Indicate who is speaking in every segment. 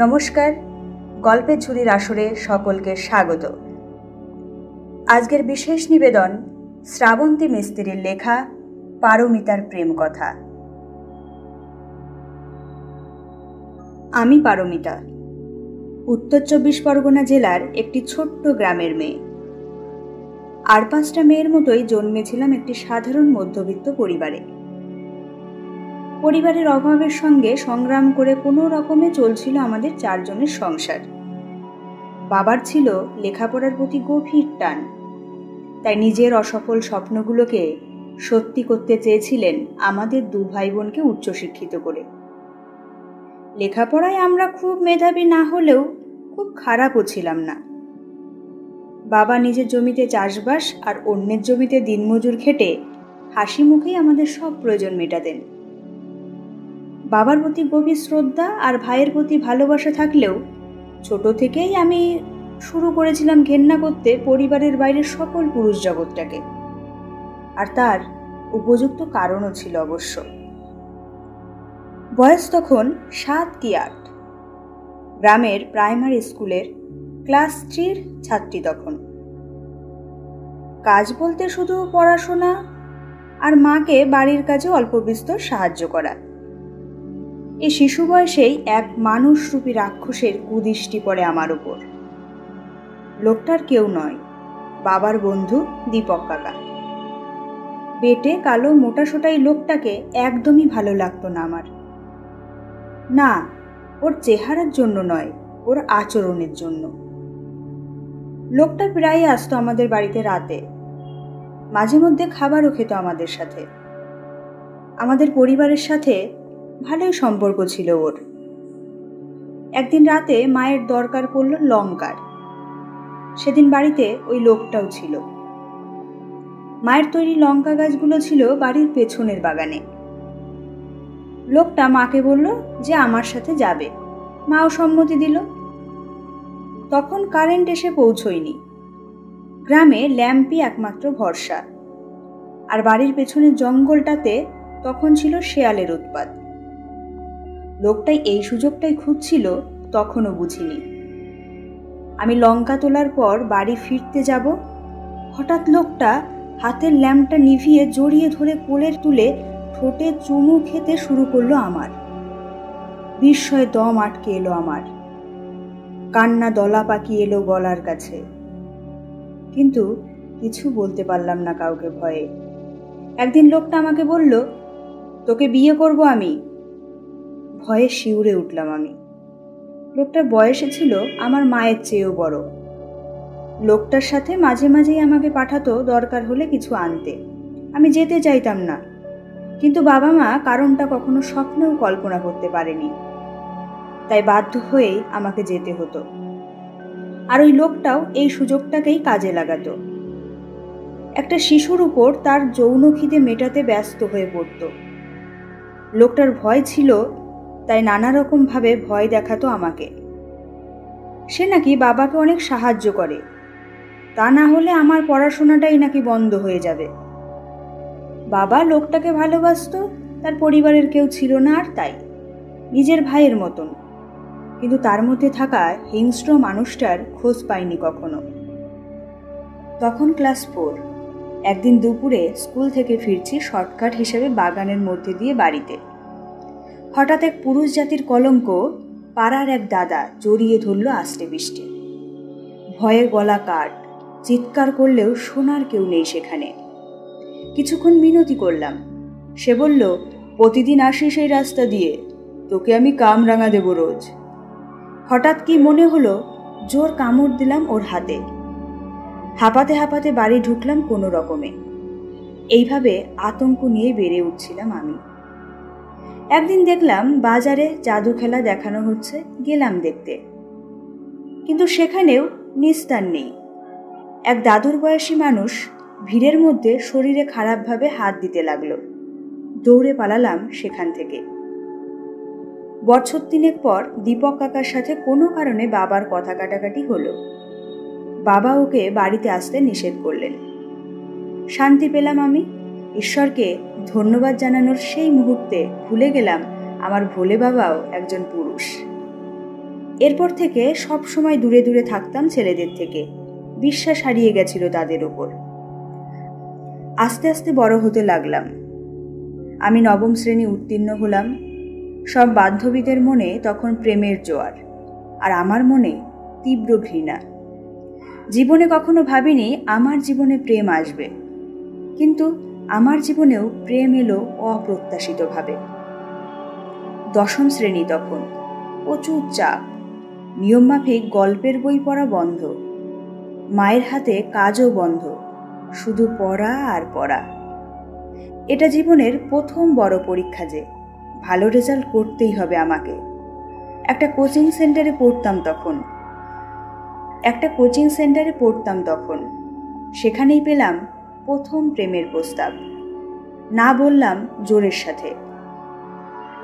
Speaker 1: নমস্কার, গল্পের ঝুড়ির আসরে সকলকে স্বাগত। আজকের বিশেষ নিবেদন শ্রাবন্তী মিস্ত্রির লেখা পারমিতার প্রেম কথা। আমি পারমিতা, উত্তর ২৪ পরগনা জেলার একটি ছোট্ট গ্রামের মেয়ে। আর ৫টা মেয়ের মতোই জন্মেছিলাম একটি সাধারণ মধ্যবিত্ত পরিবারে। পরিবারের অভাবের সঙ্গে সংগ্রাম করে কোনো রকমে চলছিল আমাদের ৪ জনের সংসার। বাবার ছিল লেখাপড়ার প্রতি গভীর টান, তাই নিজের অসফল স্বপ্নগুলোকে সত্যি করতে চেয়েছিলেন আমাদের ২ ভাই বোনকে উচ্চশিক্ষিত করে। লেখাপড়ায় আমরা খুব মেধাবী না হলেও খুব খারাপও ছিলাম না। বাবা নিজের জমিতে চাষবাস আর অন্যের জমিতে দিনমজুর খেটে হাসি মুখেই আমাদের সব প্রয়োজন মেটাতেন। বাবার প্রতি গভীর শ্রদ্ধা আর ভাইয়ের প্রতি ভালোবাসা থাকলেও ছোট থেকেই আমি শুরু করেছিলাম ঘেন্না করতে পরিবারের বাইরের সকল পুরুষ জগৎটাকে। আর তার উপযুক্ত কারণও ছিল অবশ্য। বয়স তখন ৭ কি ৮। গ্রামের প্রাইমারি স্কুলের ক্লাস 3-র ছাত্রী তখন। কাজ বলতে শুধু পড়াশোনা আর মাকে বাড়ির কাজে অল্প বিস্তর সাহায্য করা। এই শিশু বয়সেই এক মানুষরূপী রাক্ষসের কুদৃষ্টি পড়ে আমার উপর। লোকটার কেউ নয়, বাবার বন্ধু দীপক কাকা। বেটে কালো মোটাসোটাই লোকটাকে একদমই ভালো লাগতো না আমার। না, ওর চেহারার জন্য নয়, ওর আচরণের জন্য। লোকটা প্রায়ই আসতো আমাদের বাড়িতে রাতে, মাঝে মধ্যে খাবারও খেত আমাদের সাথে। আমাদের পরিবারের সাথে ভালোই সম্পর্ক ছিল ওর। একদিন রাতে মায়ের দরকার পড়ল লঙ্কার। সেদিন বাড়িতে ওই লোকটাও ছিল। মায়ের তৈরি লঙ্কা গাছগুলো ছিল বাড়ির পেছনের বাগানে। লোকটা মাকে বলল যে আমার সাথে যাবে। মাও সম্মতি দিল। তখন কারেন্ট এসে পৌঁছয়নি। গ্রামে ল্যাম্পই একমাত্র ভরসা। আর বাড়ির পেছনের জঙ্গলটাতে তখন ছিল শেয়ালের উৎপাত। লোকটাই এই সুযোগটাই খুঁজছিল, তখনও বুঝিনি। আমি লঙ্কা তোলার পর বাড়ি ফিরতে যাব, হঠাৎ লোকটা হাতের ল্যাম্পটা নিভিয়ে জড়িয়ে ধরে কোলের তুলে ঠোঁটে চুমু খেতে শুরু করলো আমার। বিস্ময়ে দম আটকে এলো আমার। কান্না দলা পাকিয়ে এলো গলার কাছে। কিন্তু কিছু বলতে পারলাম না কাউকে ভয়ে। একদিন লোকটা আমাকে বলল, তোকে বিয়ে করব আমি। ভয়ে শিউরে উঠলাম আমি। লোকটার বয়সে ছিল আমার মায়ের চেয়েও বড়। লোকটার সাথে মাঝে মাঝেই আমাকে পাঠাতো দরকার হলে কিছু আনতে। আমি যেতে চাইতাম না, কিন্তু বাবা মা কারণটা কখনো স্বপ্নেও কল্পনা করতে পারেনি, তাই বাধ্য হয়েই আমাকে যেতে হতো। আর ওই লোকটাও এই সুযোগটাকেই কাজে লাগাতো। একটা শিশুর উপর তার যৌন খিদে মেটাতে ব্যস্ত হয়ে পড়ত। লোকটার ভয় ছিল, তাই নানা রকম ভাবে ভয় দেখাতো আমাকে। সে নাকি বাবাকে অনেক সাহায্য করে, তা না হলে আমার পড়াশোনাটাই নাকি বন্ধ হয়ে যাবে। বাবা লোকটাকে ভালোবাসতো, তার পরিবারের কেউ ছিল না আর তাই নিজের ভাইয়ের মতন। কিন্তু তার মধ্যে থাকা হিংস্র মানুষটার খোঁজ পাইনি কখনো। তখন ক্লাস 4। একদিন দুপুরে স্কুল থেকে ফিরছি শর্টকাট হিসেবে বাগানের মধ্যে দিয়ে বাড়িতে। হঠাৎ এক পুরুষ জাতির কলঙ্ক পাড়ার এক দাদা জড়িয়ে ধরল আষ্টে পিষ্টে। ভয়ে গলা কাট, চিৎকার করলেও শোনার কেউ নেই সেখানে। কিছুক্ষণ মিনতি করলাম। সে বলল, প্রতিদিন আসিস এই রাস্তা দিয়ে, তোকে আমি কামরাঙা দেব রোজ। হঠাৎ কি মনে হলো, জোর কামড় দিলাম ওর হাতে। হাঁপাতে হাঁপাতে বাড়ি ঢুকলাম কোনো রকমে। এইভাবে আতঙ্ক নিয়ে বেড়ে উঠছিলাম আমি। একদিন দেখলাম বাজারে জাদু খেলা দেখানো হচ্ছে, গেলাম দেখতে। কিন্তু সেখানেও নিস্তার নেই। এক দাদুর বয়সী মানুষ ভিড়ের মধ্যে শরীরে খারাপভাবে হাত দিতে লাগলো। দৌড়ে পালালাম সেখান থেকে। বছর ৩ পর দীপক কাকার সাথে কোনো কারণে বাবার কথা কাটাকাটি হলো। বাবা ওকে বাড়িতে আসতে নিষেধ করলেন। শান্তি পেলাম আমি। ঈশ্বরকে ধন্যবাদ জানানোর সেই মুহূর্তে ভুলে গেলাম আমার ভোলে বাবাও একজন পুরুষ। এরপর থেকে সব সময় দূরে দূরে থাকতাম ছেলেদের থেকে, বিশ্বাস হারিয়ে গেছিল তাদের উপর। আস্তে আস্তে বড় হতে লাগলাম। আমি নবম শ্রেণী উত্তীর্ণ হলাম। সব বান্ধবীদের মনে তখন প্রেমের জোয়ার, আর আমার মনে তীব্র ঘৃণা। জীবনে কখনো ভাবিনি আমার জীবনে প্রেম আসবে, কিন্তু আমার জীবনেও প্রেম এলো অপ্রত্যাশিতভাবে। দশম শ্রেণী তখন, প্রচুর চাপ, নিয়মমাফিক গল্পের বই পড়া বন্ধ, মায়ের হাতে কাজও বন্ধ, শুধু পড়া আর পড়া। এটা জীবনের প্রথম বড় পরীক্ষা যে ভালো রেজাল্ট করতেই হবে আমাকে। একটা কোচিং সেন্টারে পড়তাম তখন। সেখানেই পেলাম প্রথম প্রেমের প্রস্তাব। না বললাম জোরের সাথে।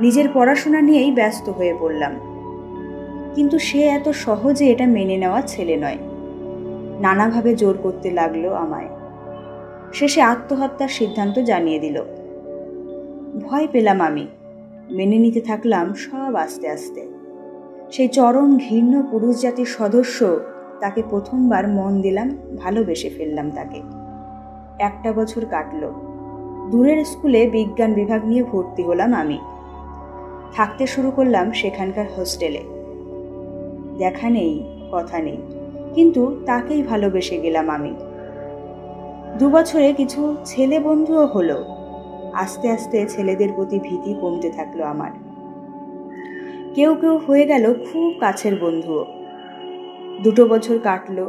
Speaker 1: নিজের পড়াশোনা নিয়েই ব্যস্ত হয়ে পড়লাম, কিন্তু সে এত সহজে এটা মেনে নেওয়া ছেলে নয়। নানাভাবে জোর করতে লাগলো আমায়। শেষে আত্মহত্যার সিদ্ধান্ত জানিয়ে দিল। ভয় পেলাম আমি, মেনে নিতে থাকলাম সব আস্তে আস্তে। সেই চরম ঘৃণ্য পুরুষ জাতির সদস্য, তাকে প্রথমবার মন দিলাম, ভালোবেসে ফেললাম তাকে। 1 বছর কাটল। দূরের স্কুলে বিজ্ঞান বিভাগ নিয়ে ভর্তি হলাম আমি। থাকতে শুরু করলাম সেখানকার হোস্টেলে। দেখা নেই, কথা নেই, কিন্তু তাকেই ভালোবেসে গেলাম আমি। 2 বছরে কিছু ছেলে বন্ধুও হলো। আস্তে আস্তে ছেলেদের প্রতি ভীতি কমতে থাকলো আমার। কেউ কেউ হয়ে গেল খুব কাছের বন্ধুও। 2 বছর কাটলো।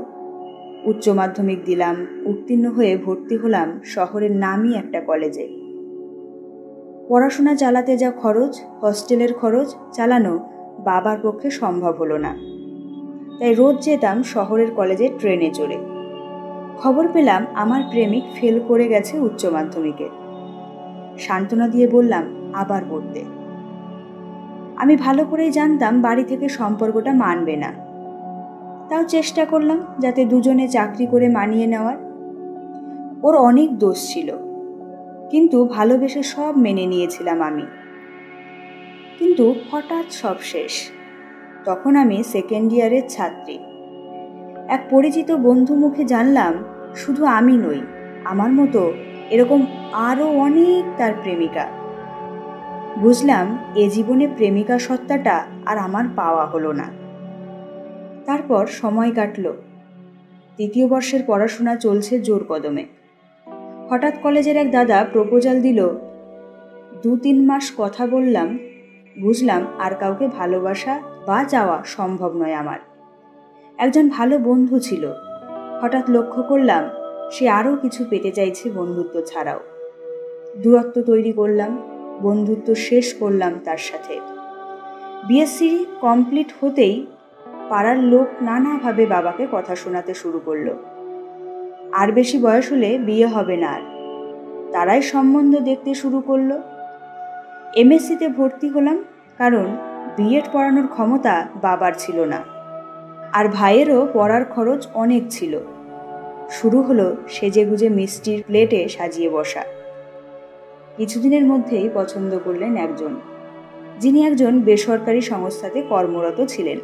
Speaker 1: উচ্চ মাধ্যমিক দিলাম, উত্তীর্ণ হয়ে ভর্তি হলাম শহরের নামী একটা কলেজে। পড়াশোনা চালাতে যা খরচ, হস্টেলের খরচ চালানো বাবার পক্ষে সম্ভব হলো না। তাই রোজ যেতাম শহরের কলেজে ট্রেনে চড়ে। খবর পেলাম আমার প্রেমিক ফেল করে গেছে উচ্চ মাধ্যমিকে। সান্ত্বনা দিয়ে বললাম আবার পড়তে। আমি ভালো করেই জানতাম বাড়ি থেকে সম্পর্কটা মানবে না, তাও চেষ্টা করলাম যাতে দুজনে চাকরি করে মানিয়ে নেওয়ার। ওর অনেক দোষ ছিল, কিন্তু ভালোবেসে সব মেনে নিয়েছিলাম আমি। কিন্তু হঠাৎ সব শেষ। তখন আমি 2nd ইয়ারের ছাত্রী। এক পরিচিত বন্ধু মুখে জানলাম শুধু আমি নই, আমার মতো এরকম আরও অনেক তার প্রেমিকা। বুঝলাম এ জীবনে প্রেমিকা সত্তাটা আর আমার পাওয়া হলো না। তারপর সময় কাটল। 3য় বর্ষের পড়াশোনা চলছে জোর কদমে। হঠাৎ কলেজের এক দাদা প্রপোজাল দিল। 2-3 মাস কথা বললাম, বুঝলাম আর কাউকে ভালোবাসা বা চাওয়া সম্ভব নয় আমার। একজন ভালো বন্ধু ছিল, হঠাৎ লক্ষ্য করলাম সে আরও কিছু পেতে চাইছে বন্ধুত্ব ছাড়াও। দূরত্ব তৈরি করলাম, বন্ধুত্ব শেষ করলাম তার সাথে। বিএসসি কমপ্লিট হতেই পাড়ার লোক নানাভাবে বাবাকে কথা শোনাতে শুরু করলো। আর বেশি বয়স হলে বিয়ে হবে না আর। তারাই সম্বন্ধ দেখতে শুরু করলো। এমএসসিতে ভর্তি হলাম, কারণ বিএড পড়ানোর ক্ষমতা বাবার ছিল না, আর ভাইয়েরও পড়ার খরচ অনেক ছিল। শুরু হলো সেজেগুজে মিষ্টির প্লেটে সাজিয়ে বসা। কিছুদিনের মধ্যেই পছন্দ করলেন একজন, যিনি একজন বেসরকারি সংস্থাতে কর্মরত ছিলেন।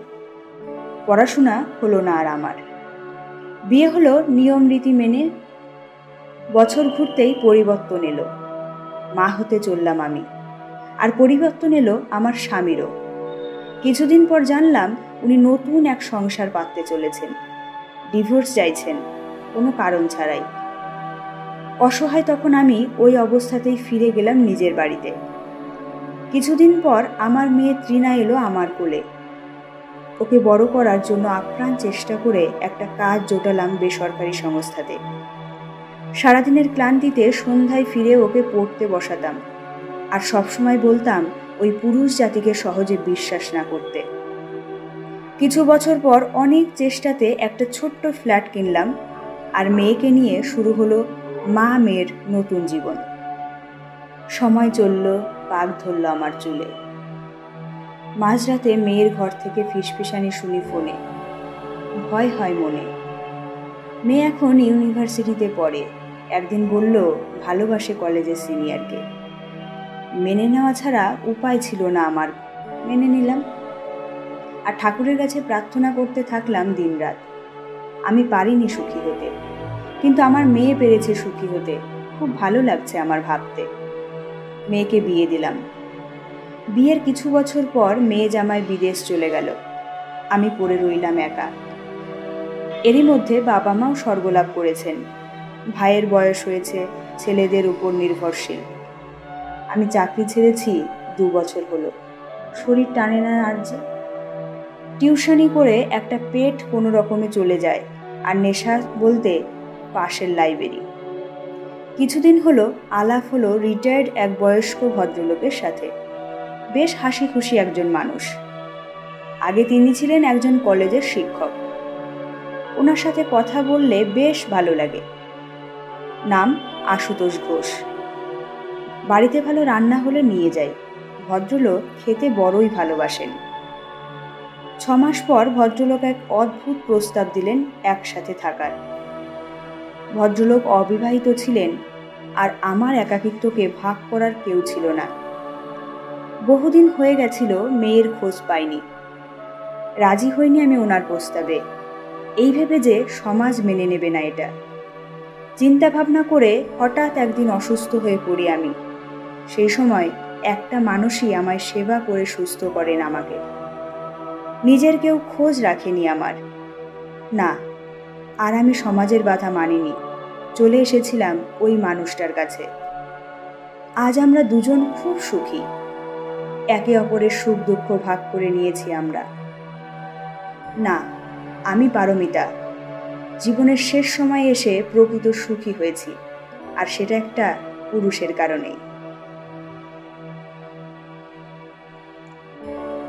Speaker 1: পড়াশোনা হলো না আর আমার। বিয়ে হলো নিয়ম রীতি মেনে। বছর ঘুরতেই পরিবর্তন এলো। মা হতে চললাম আমি, আর পরিবর্তন এলো আমার স্বামীরও। কিছুদিন পর জানলাম উনি নতুন এক সংসার পাততে চলেছেন, ডিভোর্স চাইছেন কোনো কারণ ছাড়াই। অসহায় তখন আমি ওই অবস্থাতেই ফিরে গেলাম নিজের বাড়িতে। কিছুদিন পর আমার মেয়ে তৃণা এলো আমার কোলে। ওকে বড় করার জন্য আপ্রাণ চেষ্টা করে একটা কাজ জোটালাম বেসরকারি সংস্থাতে। সারাদিনের ক্লান্তিতে সন্ধ্যায় ফিরে ওকে পড়তে বসাতাম, আর সবসময় বলতাম ওই পুরুষ জাতিকে সহজে বিশ্বাস না করতে। কিছু বছর পর অনেক চেষ্টাতে একটা ছোট্ট ফ্ল্যাট কিনলাম, আর মেয়েকে নিয়ে শুরু হলো মা মেয়ের নতুন জীবন। সময় চলল, পাক ধরল আমার চুলে। মাঝরাতে মেয়ের ঘর থেকে ফিসফিসানি শুনি ফোনে। ভয় হয় মনে। মেয়ে এখন ইউনিভার্সিটিতে পড়ে। একদিন বলল ভালোবাসে কলেজের সিনিয়রকে। মেনে নেওয়া ছাড়া উপায় ছিল না আমার। মেনে নিলাম। আর ঠাকুরের কাছে প্রার্থনা করতে থাকলাম দিনরাত। আমি পারিনি সুখী হতে, কিন্তু আমার মেয়ে পেরেছে সুখী হতে। খুব ভালো লাগছে আমার ভাবতে। মেয়েকে বিয়ে দিলাম। বিয়ের কিছু বছর পর মেয়ে জামাই বিদেশ চলে গেল। আমি পড়ে রইলাম একা। এরই মধ্যে বাবা মাও স্বর্গলাভ করেছেন। ভাইয়ের বয়স হয়েছে, ছেলেদের উপর নির্ভরশীল। আমি চাকরি ছেড়েছি 2 বছর হলো। শরীর টানে না আর যে। টিউশনি করে একটা পেট কোনো রকমে চলে যায়, আর নেশা বলতে পাশের লাইব্রেরি। কিছুদিন হলো আলাপ হলো রিটায়ার্ড এক বয়স্ক ভদ্রলোকের সাথে। বেশ হাসি খুশি একজন মানুষ। আগে তিনি ছিলেন একজন কলেজের শিক্ষক। ওনার সাথে কথা বললে বেশ ভালো লাগে। নাম আশুতোষ ঘোষ। বাড়িতে ভালো রান্না হলে নিয়ে যাই। ভদ্রলোক খেতে বড়ই ভালোবাসেন। 6 মাস পর ভদ্রলোক এক অদ্ভুত প্রস্তাব দিলেন একসাথে থাকার। ভদ্রলোক অবিবাহিত ছিলেন, আর আমার একাকিত্বকে ভাগ করার কেউ ছিল না। বহুদিন হয়ে গেছিল মেয়ের খোঁজ পাইনি। রাজি হইনি আমি ওনার প্রস্তাবে, এই ভেবে যে সমাজ মেনে নেবে না এটা। চিন্তা ভাবনা করে হঠাৎ একদিন অসুস্থ হয়ে পড়ি আমি। সেই সময় একটা মানুষই আমায় সেবা করে সুস্থ করেন আমাকে। নিজের কেউ খোঁজ রাখেনি আমার। না, আর আমি সমাজের বাধা মানিনি। চলে এসেছিলাম ওই মানুষটার কাছে। আজ আমরা দুজন খুব সুখী। একে অপরের সুখ দুঃখ ভাগ করে নিয়েছি আমরা। না, আমি পারমিতা। জীবনের শেষ সময়ে এসে প্রকৃত সুখী হয়েছি, আর সেটা একটা পুরুষের কারণেই।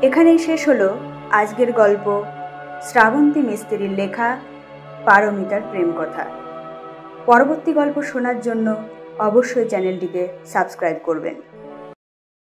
Speaker 1: এখানেই শেষ হলো আজকের গল্প, শ্রাবন্তী মিস্ত্রির লেখা পারমিতার প্রেম কথা। পরবর্তী গল্প শোনার জন্য অবশ্যই চ্যানেলটিকে সাবস্ক্রাইব করবেন।